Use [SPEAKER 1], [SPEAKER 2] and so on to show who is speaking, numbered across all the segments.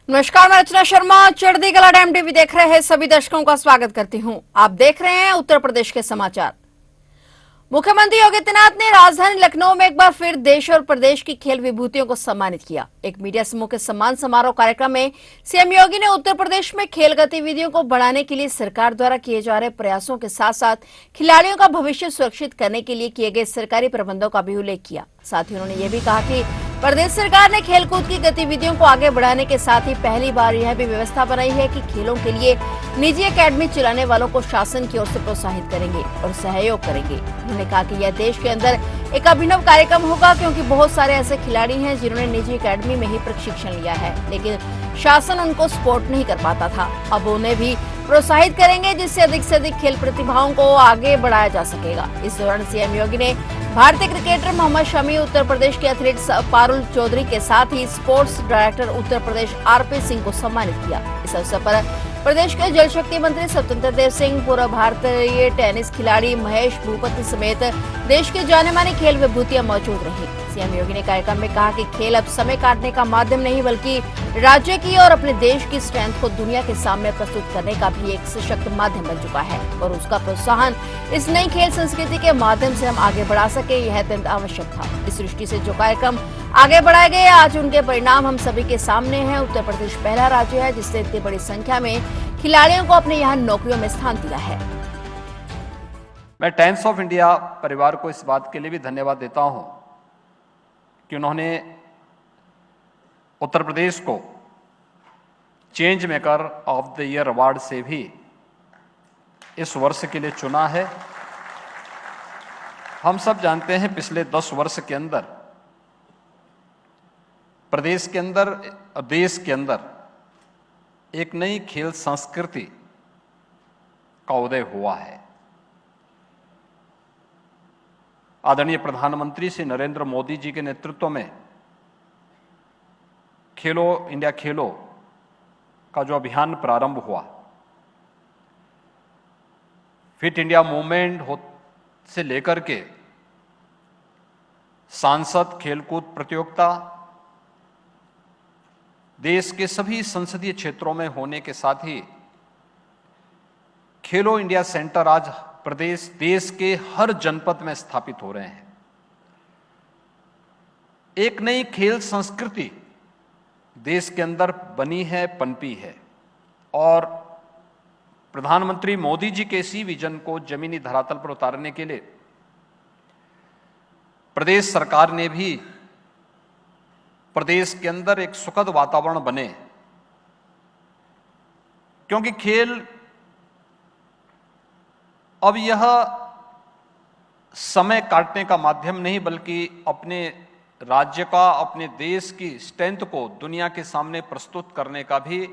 [SPEAKER 1] नमस्कार, मैं रचना शर्मा चढ़ती कला टाइम टीवी देख रहे हैं सभी दर्शकों का स्वागत करती हूं। आप देख रहे हैं उत्तर प्रदेश के समाचार। मुख्यमंत्री योगी आदित्यनाथ ने राजधानी लखनऊ में एक बार फिर देश और प्रदेश की खेल विभूतियों को सम्मानित किया। एक मीडिया समूह के सम्मान समारोह कार्यक्रम में सीएम योगी ने उत्तर प्रदेश में खेल गतिविधियों को बढ़ाने के लिए सरकार द्वारा किए जा रहे प्रयासों के साथ साथ खिलाड़ियों का भविष्य सुरक्षित करने के लिए किए गए सरकारी प्रबंधों का भी उल्लेख किया। साथ ही उन्होंने ये भी कहा कि प्रदेश सरकार ने खेलकूद की गतिविधियों को आगे बढ़ाने के साथ ही पहली बार यह भी व्यवस्था बनाई है कि खेलों के लिए निजी एकेडमी चलाने वालों को शासन की ओर से प्रोत्साहित करेंगे और सहयोग करेंगे। उन्होंने कहा कि यह देश के अंदर एक अभिनव कार्यक्रम होगा, क्योंकि बहुत सारे ऐसे खिलाड़ी हैं जिन्होंने निजी एकेडमी में ही प्रशिक्षण लिया है, लेकिन शासन उनको सपोर्ट नहीं कर पाता था। अब उन्हें भी प्रोत्साहित करेंगे, जिससे अधिक से अधिक खेल प्रतिभाओं को आगे बढ़ाया जा सकेगा। इस दौरान सीएम योगी ने भारतीय क्रिकेटर मोहम्मद शमी, उत्तर प्रदेश के एथलीट पारुल चौधरी के साथ ही sports director Uttar Pradesh RP Singh को सम्मानित किया। इस अवसर पर प्रदेश के जल शक्ति मंत्री स्वतंत्र देव सिंह, पूर्व भारतीय टेनिस खिलाड़ी महेश भूपति समेत देश के जाने माने खेल विभूतियां मौजूद रही। सीएम योगी ने कार्यक्रम में कहा कि खेल अब समय काटने का माध्यम नहीं, बल्कि राज्य की और अपने देश की स्ट्रेंथ को दुनिया के सामने प्रस्तुत करने का भी एक सशक्त माध्यम बन चुका है और उसका प्रोत्साहन इस नई खेल संस्कृति के माध्यम से हम आगे बढ़ा सके, यह अत्यंत आवश्यक था। इस दृष्टि से जो कार्यक्रम आगे बढ़ाए गए, आज उनके परिणाम हम सभी के सामने हैं। उत्तर प्रदेश पहला राज्य है जिसने इतनी बड़ी संख्या में खिलाड़ियों को अपने यहाँ नौकरियों में स्थान दिया है।
[SPEAKER 2] मैं टाइम्स ऑफ इंडिया परिवार को इस बात के लिए भी धन्यवाद देता हूं कि उन्होंने उत्तर प्रदेश को change maker of the year award से भी इस वर्ष के लिए चुना है। हम सब जानते हैं पिछले 10 वर्ष के अंदर प्रदेश के अंदर, देश के अंदर एक नई खेल संस्कृति का उदय हुआ है। आदरणीय प्रधानमंत्री श्री नरेंद्र मोदी जी के नेतृत्व में खेलो इंडिया खेलो का जो अभियान प्रारंभ हुआ, फिट इंडिया मूवमेंट से लेकर के सांसद खेलकूद प्रतियोगिता देश के सभी संसदीय क्षेत्रों में होने के साथ ही खेलो इंडिया सेंटर आज देश के हर जनपद में स्थापित हो रहे हैं। एक नई खेल संस्कृति देश के अंदर बनी है, पनपी है और प्रधानमंत्री मोदी जी के इसी विजन को जमीनी धरातल पर उतारने के लिए प्रदेश सरकार ने भी प्रदेश के अंदर एक सुखद वातावरण बने, क्योंकि खेल अब यह समय काटने का माध्यम नहीं, बल्कि अपने राज्य का, अपने देश की स्ट्रेंथ को दुनिया के सामने प्रस्तुत करने का भी,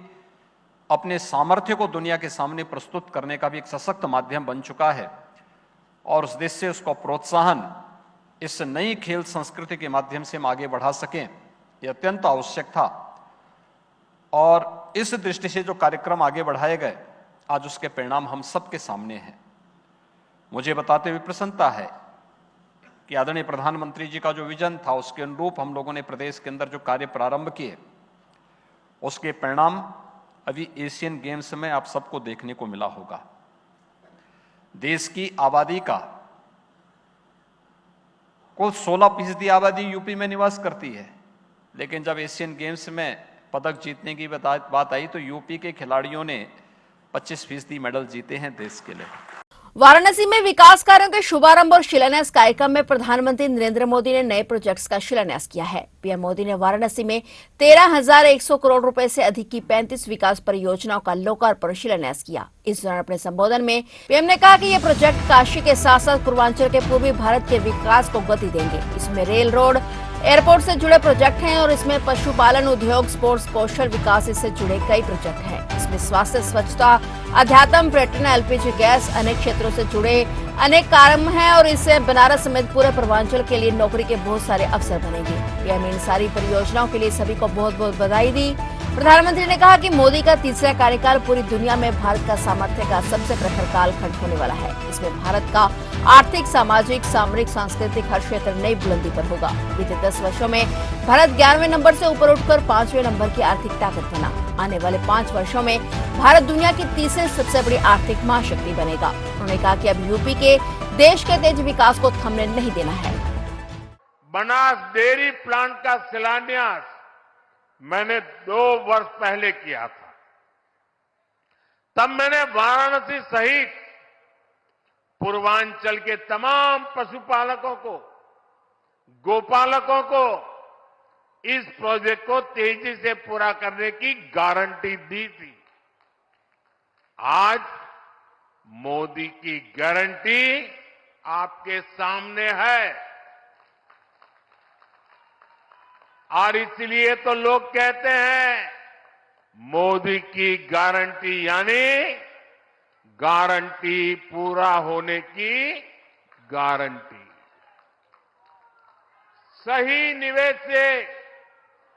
[SPEAKER 2] अपने सामर्थ्य को दुनिया के सामने प्रस्तुत करने का भी एक सशक्त माध्यम बन चुका है। और उस देश से उसको प्रोत्साहन इस नई खेल संस्कृति के माध्यम से हम आगे बढ़ा सकें, यह अत्यंत आवश्यक था। और इस दृष्टि से जो कार्यक्रम आगे बढ़ाए गए, आज उसके परिणाम हम सबके सामने हैं। मुझे बताते हुए प्रसन्नता है कि आदरणीय प्रधानमंत्री जी का जो विजन था, उसके अनुरूप हम लोगों ने प्रदेश के अंदर जो कार्य प्रारंभ किए, उसके परिणाम अभी एशियन गेम्स में आप सबको देखने को मिला होगा। देश की आबादी का कुल 16% आबादी यूपी में निवास करती है, लेकिन जब एशियन गेम्स में पदक जीतने की बात आई तो यूपी के खिलाड़ियों ने 25% मेडल जीते हैं देश के लिए।
[SPEAKER 1] वाराणसी में विकास कार्यों के शुभारंभ और शिलान्यास कार्यक्रम में प्रधानमंत्री नरेंद्र मोदी ने नए प्रोजेक्ट्स का शिलान्यास किया है। पीएम मोदी ने वाराणसी में 13,100 करोड़ रुपए से अधिक की 35 विकास परियोजनाओं का लोकार्पण और शिलान्यास किया। इस दौरान अपने संबोधन में पीएम ने कहा कि ये प्रोजेक्ट काशी के साथ साथ पूर्वांचल के पूर्वी भारत के विकास को गति देंगे। इसमें रेल, रोड, एयरपोर्ट से जुड़े प्रोजेक्ट हैं और इसमें पशुपालन, उद्योग, स्पोर्ट्स, कौशल विकास से जुड़े कई प्रोजेक्ट हैं। इसमें स्वास्थ्य, स्वच्छता, अध्यात्म, पर्यटन, एलपीजी गैस, अनेक क्षेत्रों से जुड़े अनेक कार्यक्रम हैं और इससे बनारस समेत पूरे पूर्वांचल के लिए नौकरी के बहुत सारे अवसर बनेंगे। पीएम इन सारी परियोजनाओं के लिए सभी को बहुत बहुत बधाई दी। प्रधानमंत्री ने कहा कि मोदी का तीसरा कार्यकाल पूरी दुनिया में भारत का सामर्थ्य का सबसे प्रखर कालखंड होने वाला है। इसमें भारत का आर्थिक, सामाजिक, सामरिक, सांस्कृतिक हर क्षेत्र नई बुलंदी पर होगा। बीते 10 वर्षों में भारत 11वें नंबर से ऊपर उठकर 5वें नंबर की आर्थिक ताकत बना। आने वाले 5 वर्षों में भारत दुनिया की तीसरी सबसे बड़ी आर्थिक महाशक्ति बनेगा। उन्होंने कहा कि अब यूपी के देश के तेज विकास को थमने नहीं देना है।
[SPEAKER 3] बनास डेयरी प्लांट का शिलान्यास मैंने 2 वर्ष पहले किया था। तब मैंने वाराणसी सहित पूर्वांचल के तमाम पशुपालकों को, गोपालकों को इस प्रोजेक्ट को तेजी से पूरा करने की गारंटी दी थी। आज मोदी की गारंटी आपके सामने है और इसलिए तो लोग कहते हैं मोदी की गारंटी यानी गारंटी पूरा होने की गारंटी। सही निवेश से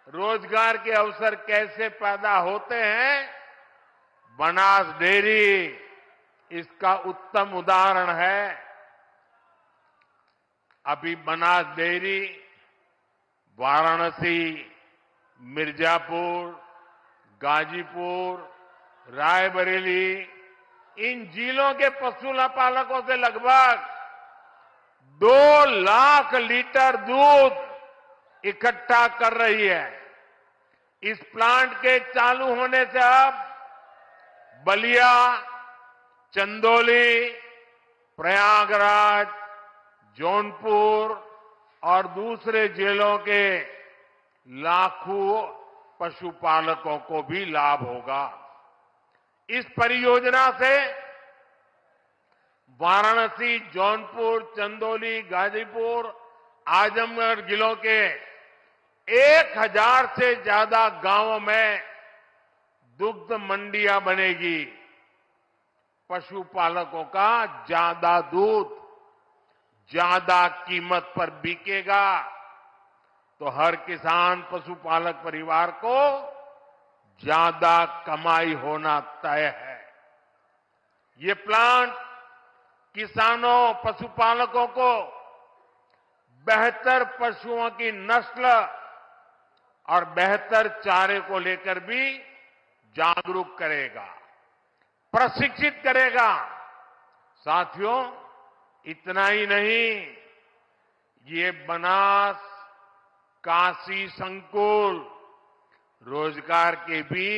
[SPEAKER 3] रोजगार के अवसर कैसे पैदा होते हैं, बनास डेयरी इसका उत्तम उदाहरण है। अभी बनास डेयरी वाराणसी, मिर्जापुर, गाजीपुर, रायबरेली इन जिलों के पशुपालकों से लगभग 2 लाख लीटर दूध इकट्ठा कर रही है। इस प्लांट के चालू होने से अब बलिया, चंदौली, प्रयागराज, जौनपुर और दूसरे जिलों के लाखों पशुपालकों को भी लाभ होगा। इस परियोजना से वाराणसी, जौनपुर, चंदौली, गाजीपुर, आजमगढ़ जिलों के 1000 से ज्यादा गांवों में दुग्ध मंडियां बनेगी। पशुपालकों का ज्यादा दूध ज्यादा कीमत पर बिकेगा तो हर किसान पशुपालक परिवार को ज्यादा कमाई होना तय है। ये प्लांट किसानों, पशुपालकों को बेहतर पशुओं की नस्ल और बेहतर चारे को लेकर भी जागरूक करेगा, प्रशिक्षित करेगा। साथियों, इतना ही नहीं, ये बनास काशी संकुल रोजगार के भी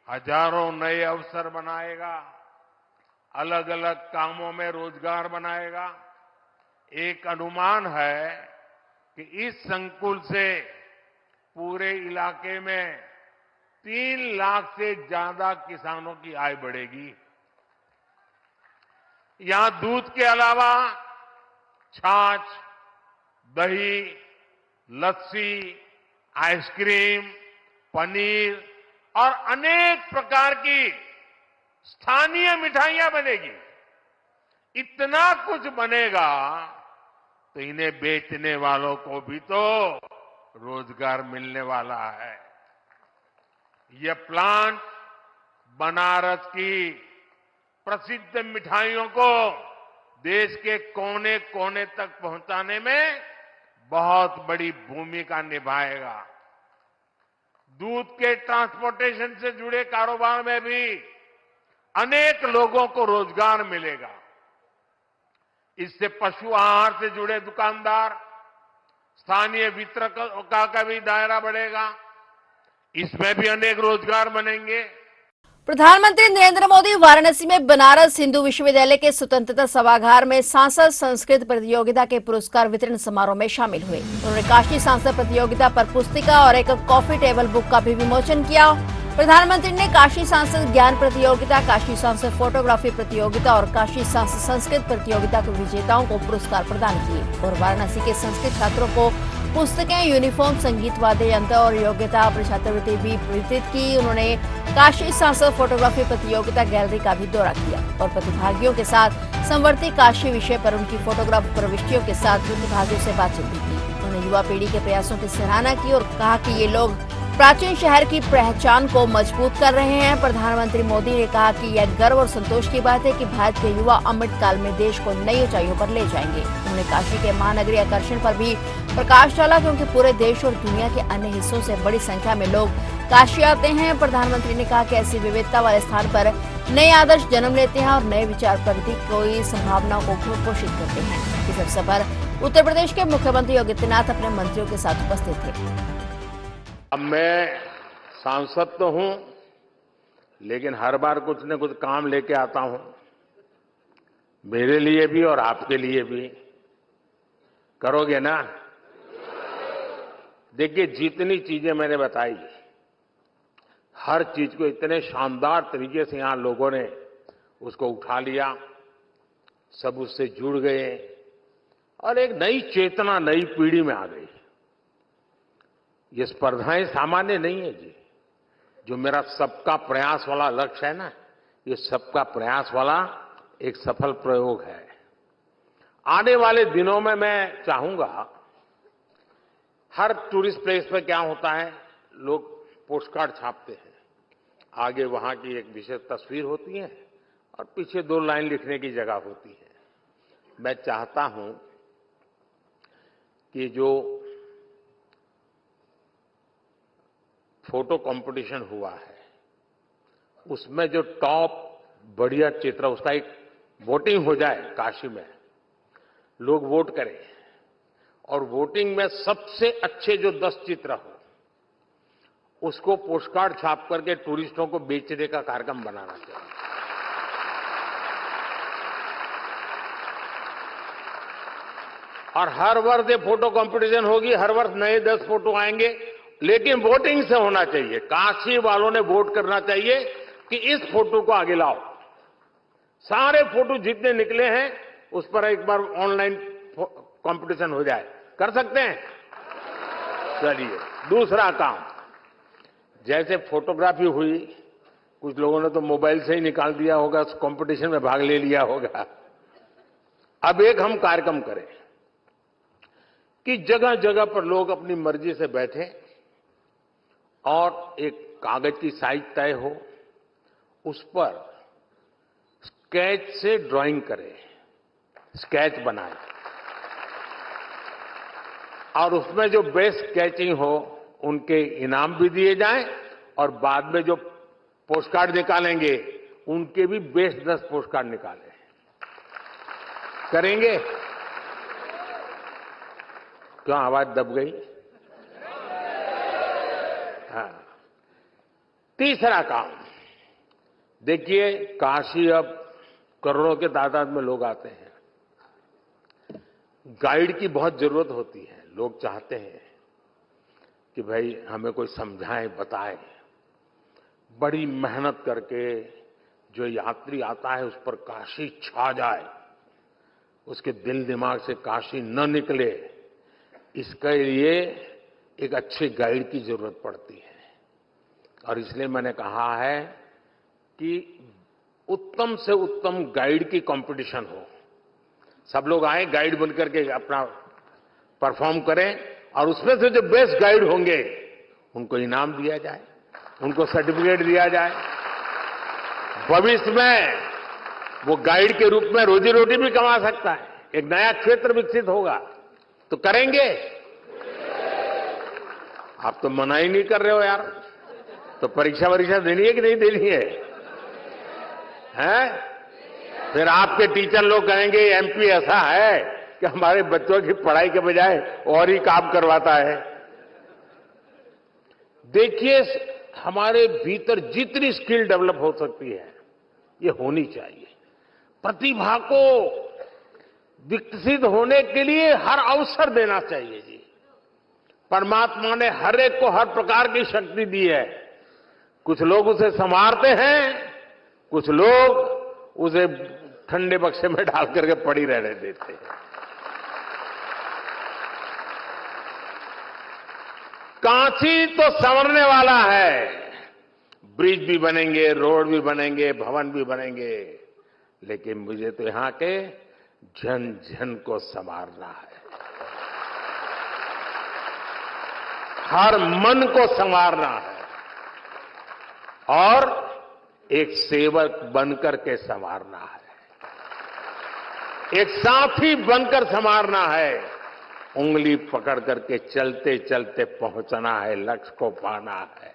[SPEAKER 3] हजारों नए अवसर बनाएगा, अलग अलग कामों में रोजगार बनाएगा। एक अनुमान है कि इस संकुल से पूरे इलाके में 3 लाख से ज्यादा किसानों की आय बढ़ेगी। यहां दूध के अलावा छाछ, दही, लस्सी, आइसक्रीम, पनीर और अनेक प्रकार की स्थानीय मिठाइयां बनेगी। इतना कुछ बनेगा तो इन्हें बेचने वालों को भी तो रोजगार मिलने वाला है। यह प्लांट बनारस की प्रसिद्ध मिठाइयों को देश के कोने कोने तक पहुंचाने में बहुत बड़ी भूमिका निभाएगा। दूध के ट्रांसपोर्टेशन से जुड़े कारोबार में भी अनेक लोगों को रोजगार मिलेगा। इससे पशु आहार से जुड़े दुकानदार, स्थानीय वितरकों का भी दायरा बढ़ेगा। इसमें भी अनेक रोजगार बनेंगे।
[SPEAKER 1] प्रधानमंत्री नरेंद्र मोदी वाराणसी में बनारस हिंदू विश्वविद्यालय के स्वतंत्रता सभागार में सांसद संस्कृत प्रतियोगिता के पुरस्कार वितरण समारोह में शामिल हुए। उन्होंने काशी सांसद प्रतियोगिता पर पुस्तिका और एक कॉफी टेबल बुक का भी विमोचन किया। प्रधानमंत्री ने काशी सांसद ज्ञान प्रतियोगिता, काशी सांसद फोटोग्राफी प्रतियोगिता और काशी सांसद संस्कृत प्रतियोगिता के विजेताओं को पुरस्कार प्रदान किए और वाराणसी के संस्कृत छात्रों को पुस्तकें, यूनिफॉर्म, संगीत, वाद्य यंत्र और योग्यता छात्रवृत्ति भी वितरित की। उन्होंने काशी सांसद फोटोग्राफी प्रतियोगिता गैलरी का भी दौरा किया और प्रतिभागियों के साथ संवर्ती काशी विषय पर उनकी फोटोग्राफ प्रविष्टियों के साथ प्रतिभागियों से बातचीत भी की। उन्होंने युवा पीढ़ी के प्रयासों की सराहना की और कहा कि ये लोग प्राचीन शहर की पहचान को मजबूत कर रहे हैं। प्रधानमंत्री मोदी ने कहा कि यह गर्व और संतोष की बात है कि भारत के युवा अमृत काल में देश को नई ऊंचाइयों पर ले जाएंगे। उन्होंने काशी के महानगरीय आकर्षण पर भी प्रकाश डाला क्योंकि पूरे देश और दुनिया के अन्य हिस्सों से बड़ी संख्या में लोग काशी आते हैं। प्रधानमंत्री ने कहा कि ऐसी विविधता वाले स्थान पर नए आदर्श जन्म लेते हैं और नए विचार प्रगति कोई संभावनाओं को घोषित करते हैं। इस अवसर पर उत्तर प्रदेश के मुख्यमंत्री योगी आदित्यनाथ अपने मंत्रियों के साथ उपस्थित थे।
[SPEAKER 3] अब मैं सांसद तो हूं, लेकिन हर बार कुछ न कुछ काम लेके आता हूं, मेरे लिए भी और आपके लिए भी। करोगे ना? देखिए, जितनी चीजें मैंने बताई, हर चीज को इतने शानदार तरीके से यहां लोगों ने उसको उठा लिया, सब उससे जुड़ गए और एक नई चेतना नई पीढ़ी में आ गई। ये स्पर्धाएं सामान्य नहीं है जी। जो मेरा सबका प्रयास वाला लक्ष्य है ना, ये सबका प्रयास वाला एक सफल प्रयोग है। आने वाले दिनों में मैं चाहूंगा, हर टूरिस्ट प्लेस पर क्या होता है, लोग पोस्टकार्ड छापते हैं, आगे वहां की एक विशेष तस्वीर होती है और पीछे 2 लाइन लिखने की जगह होती है। मैं चाहता हूं कि जो फोटो कंपटीशन हुआ है, उसमें जो टॉप बढ़िया चित्र, उसका एक वोटिंग हो जाए काशी में, लोग वोट करें और वोटिंग में सबसे अच्छे जो 10 चित्र हो, उसको पोस्टकार्ड छाप करके टूरिस्टों को बेचने का कार्यक्रम बनाना चाहिए। और हर वर्ष ये फोटो कंपटीशन होगी, हर वर्ष नए 10 फोटो आएंगे, लेकिन वोटिंग से होना चाहिए। काशी वालों ने वोट करना चाहिए कि इस फोटो को आगे लाओ। सारे फोटो जितने निकले हैं उस पर एक बार ऑनलाइन कंपटीशन हो जाए। कर सकते हैं? चलिए, दूसरा काम, जैसे फोटोग्राफी हुई, कुछ लोगों ने तो मोबाइल से ही निकाल दिया होगा, उस कंपटीशन में भाग ले लिया होगा। अब एक हम कार्यक्रम करें कि जगह जगह पर लोग अपनी मर्जी से बैठे और एक कागज की साइज तय हो, उस पर स्केच से ड्राइंग करें, स्केच बनाएं और उसमें जो बेस्ट स्केचिंग हो उनके इनाम भी दिए जाएं और बाद में जो पोस्टकार्ड निकालेंगे उनके भी बेस्ट 10 पोस्टकार्ड निकालें। करेंगे? क्यों आवाज दब गई? हाँ। तीसरा काम, देखिए, काशी अब करोड़ों के तादाद में लोग आते हैं। गाइड की बहुत जरूरत होती है। लोग चाहते हैं कि भाई हमें कोई समझाए, बताए। बड़ी मेहनत करके जो यात्री आता है उस पर काशी छा जाए, उसके दिल दिमाग से काशी न निकले, इसके लिए एक अच्छे गाइड की जरूरत पड़ती है। और इसलिए मैंने कहा है कि उत्तम से उत्तम गाइड की कंपटीशन हो। सब लोग आए, गाइड बनकर के अपना परफॉर्म करें और उसमें से जो बेस्ट गाइड होंगे उनको इनाम दिया जाए, उनको सर्टिफिकेट दिया जाए। भविष्य में वो गाइड के रूप में रोजी रोटी भी कमा सकता है, एक नया क्षेत्र विकसित होगा। तो करेंगे? आप तो मना ही नहीं कर रहे हो यार। तो परीक्षा देनी है कि नहीं देनी है? हैं? फिर आपके टीचर लोग कहेंगे एमपी ऐसा है कि हमारे बच्चों की पढ़ाई के बजाय और ही काम करवाता है। देखिए, हमारे भीतर जितनी स्किल डेवलप हो सकती है, ये होनी चाहिए। प्रतिभा को विकसित होने के लिए हर अवसर देना चाहिए जी। परमात्मा ने हर एक को हर प्रकार की शक्ति दी है। कुछ लोग उसे संवारते हैं, कुछ लोग उसे ठंडे बक्से में डाल करके पड़ी रहने देते हैं। काशी तो संवरने वाला है। ब्रिज भी बनेंगे, रोड भी बनेंगे, भवन भी बनेंगे, लेकिन मुझे तो यहां के जन जन को संवारना है। हर मन को संवारना है और एक सेवक बनकर के संवारना है, एक साथी बनकर संवारना है। उंगली पकड़ करके चलते चलते पहुंचना है, लक्ष्य को पाना है।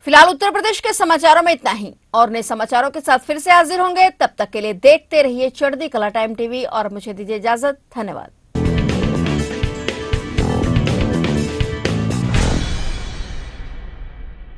[SPEAKER 1] फिलहाल उत्तर प्रदेश के समाचारों में इतना ही और नए समाचारों के साथ फिर से हाजिर होंगे। तब तक के लिए देखते रहिए चढ़ती कला टाइम टीवी और मुझे दीजिए इजाजत। धन्यवाद।